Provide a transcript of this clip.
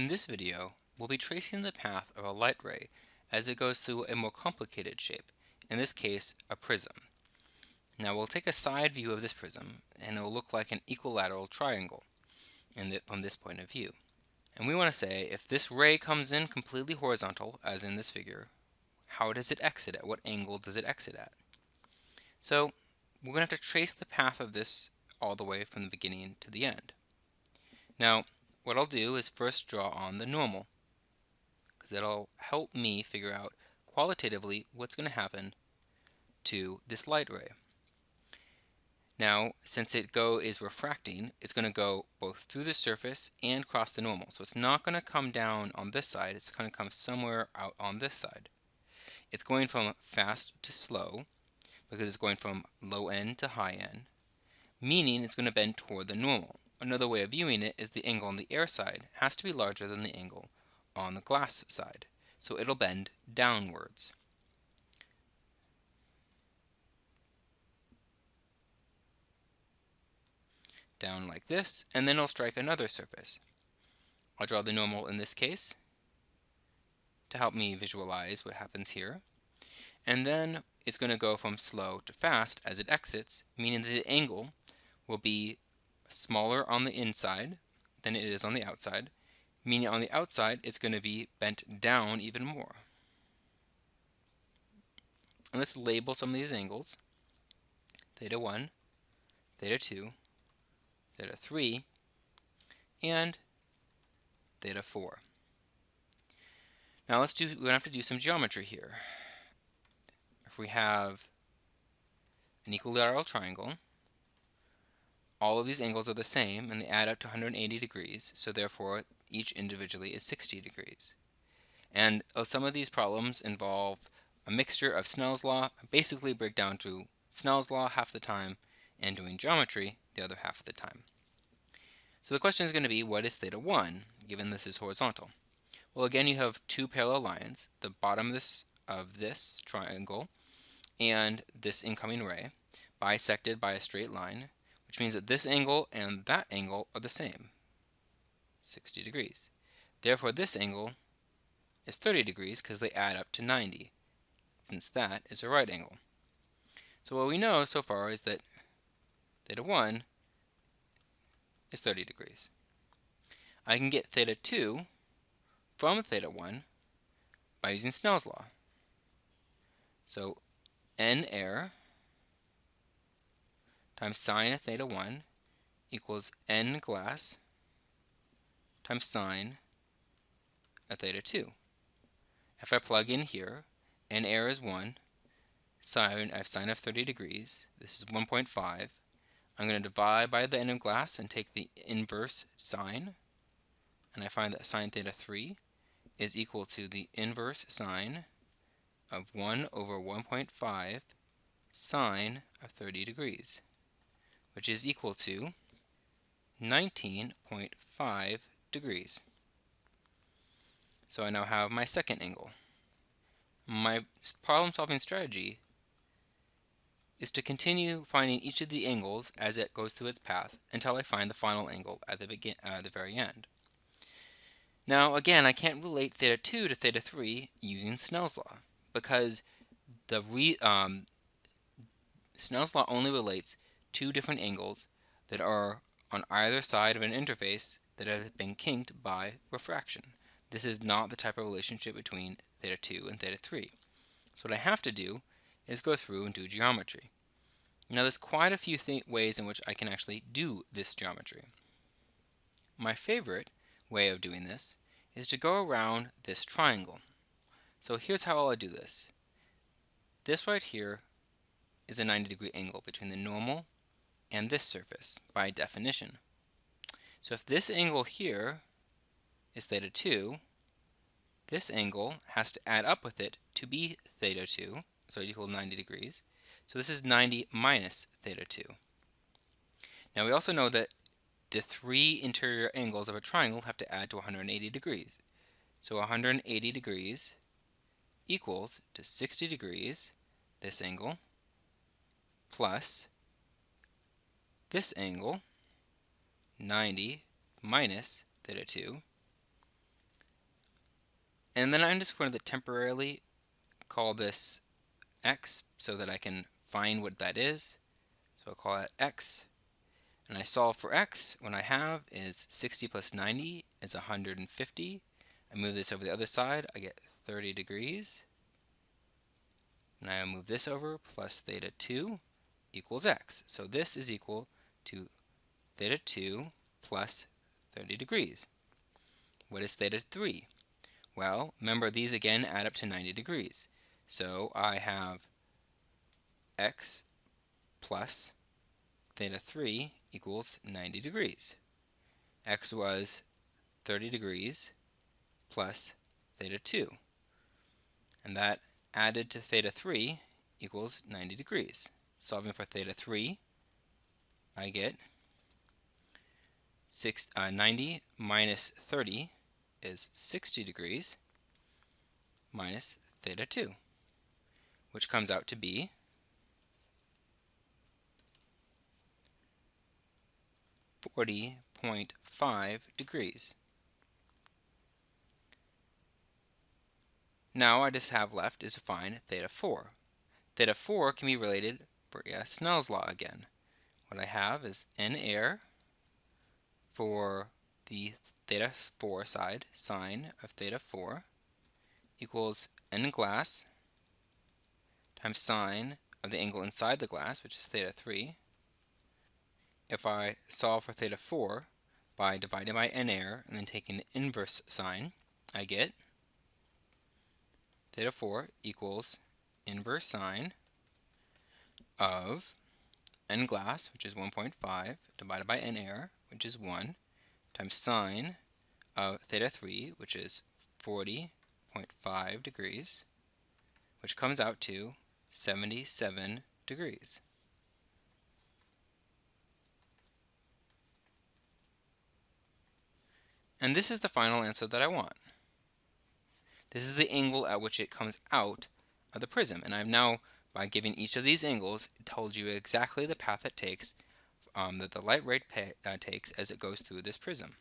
In this video, we'll be tracing the path of a light ray as it goes through a more complicated shape, in this case a prism. Now we'll take a side view of this prism and it will look like an equilateral triangle from this point of view. And we want to say if this ray comes in completely horizontal, as in this figure, how does it exit at? What angle does it exit at? So we're going to have to trace the path of this all the way from the beginning to the end. Now what I'll do is first draw on the normal, because that'll help me figure out qualitatively what's going to happen to this light ray. Now, since it is refracting, it's going to go both through the surface and cross the normal. So it's not going to come down on this side, it's going to come somewhere out on this side. It's going from fast to slow, because it's going from low end to high end, meaning it's going to bend toward the normal. Another way of viewing it is the angle on the air side has to be larger than the angle on the glass side, so it'll bend downwards. Down like this, and then it'll strike another surface. I'll draw the normal in this case to help me visualize what happens here. And then it's going to go from slow to fast as it exits, meaning that the angle will be smaller on the inside than it is on the outside, meaning on the outside it's going to be bent down even more. And let's label some of these angles: theta 1, theta 2, theta 3, and theta 4. Now we're going to have to do some geometry here. If we have an equilateral triangle, all of these angles are the same and they add up to 180 degrees, so therefore each individually is 60 degrees. And some of these problems involve a mixture of Snell's law, basically break down to Snell's law half the time and doing geometry the other half of the time. So the question is going to be, what is theta 1, given this is horizontal? Well, again, you have two parallel lines, the bottom of this triangle and this incoming ray, bisected by a straight line, which means that this angle and that angle are the same, 60 degrees. Therefore, this angle is 30 degrees because they add up to 90, since that is a right angle. So what we know so far is that theta 1 is 30 degrees. I can get theta 2 from theta 1 by using Snell's law. So n air times sine of theta 1 equals n glass times sine of theta 2. If I plug in here, n air is 1, I have sine of 30 degrees, this is 1.5. I'm going to divide by the n of glass and take the inverse sine, and I find that sine theta 3 is equal to the inverse sine of 1 over 1.5 sine of 30 degrees, which is equal to 19.5 degrees. So I now have my second angle. My problem-solving strategy is to continue finding each of the angles as it goes through its path until I find the final angle at the very end. Now again, I can't relate theta 2 to theta 3 using Snell's law, because Snell's law only relates two different angles that are on either side of an interface that has been kinked by refraction. This is not the type of relationship between theta 2 and theta 3. So what I have to do is go through and do geometry. Now there's quite a few ways in which I can actually do this geometry. My favorite way of doing this is to go around this triangle. So here's how I'll do this. This right here is a 90-degree angle between the normal and this surface by definition. So if this angle here is theta 2, this angle has to add up with it to be theta 2, so it equals 90 degrees. So this is 90 minus theta 2. Now we also know that the three interior angles of a triangle have to add to 180 degrees. So 180 degrees equals to 60 degrees, this angle, plus this angle, 90 minus theta 2, And then I'm just going to temporarily call this x so that I can find what that is. So I'll call it x. And I solve for x. What I have is 60 plus 90 is 150. I move this over the other side, I get 30 degrees. And I move this over, plus theta 2 equals x. So this is equal to theta 2 plus 30 degrees. What is theta 3? Well, remember these again add up to 90 degrees. So I have x plus theta 3 equals 90 degrees. X was 30 degrees plus theta 2. And that added to theta 3 equals 90 degrees. Solving for theta 3, I get 90 minus 30 is 60 degrees minus theta 2, which comes out to be 40.5 degrees. Now I just have left is to find theta 4. Theta 4 can be related via Snell's law again. What I have is n air for the theta 4 side, sine of theta 4, equals n glass times sine of the angle inside the glass, which is theta 3. If I solve for theta 4 by dividing by n air and then taking the inverse sign, I get theta 4 equals inverse sine of n glass, which is 1.5, divided by n air, which is 1, times sine of theta 3, which is 40.5 degrees, which comes out to 77 degrees. And this is the final answer that I want. This is the angle at which it comes out of the prism. And I've now, by giving each of these angles, told you exactly the path it takes, that the light ray takes as it goes through this prism.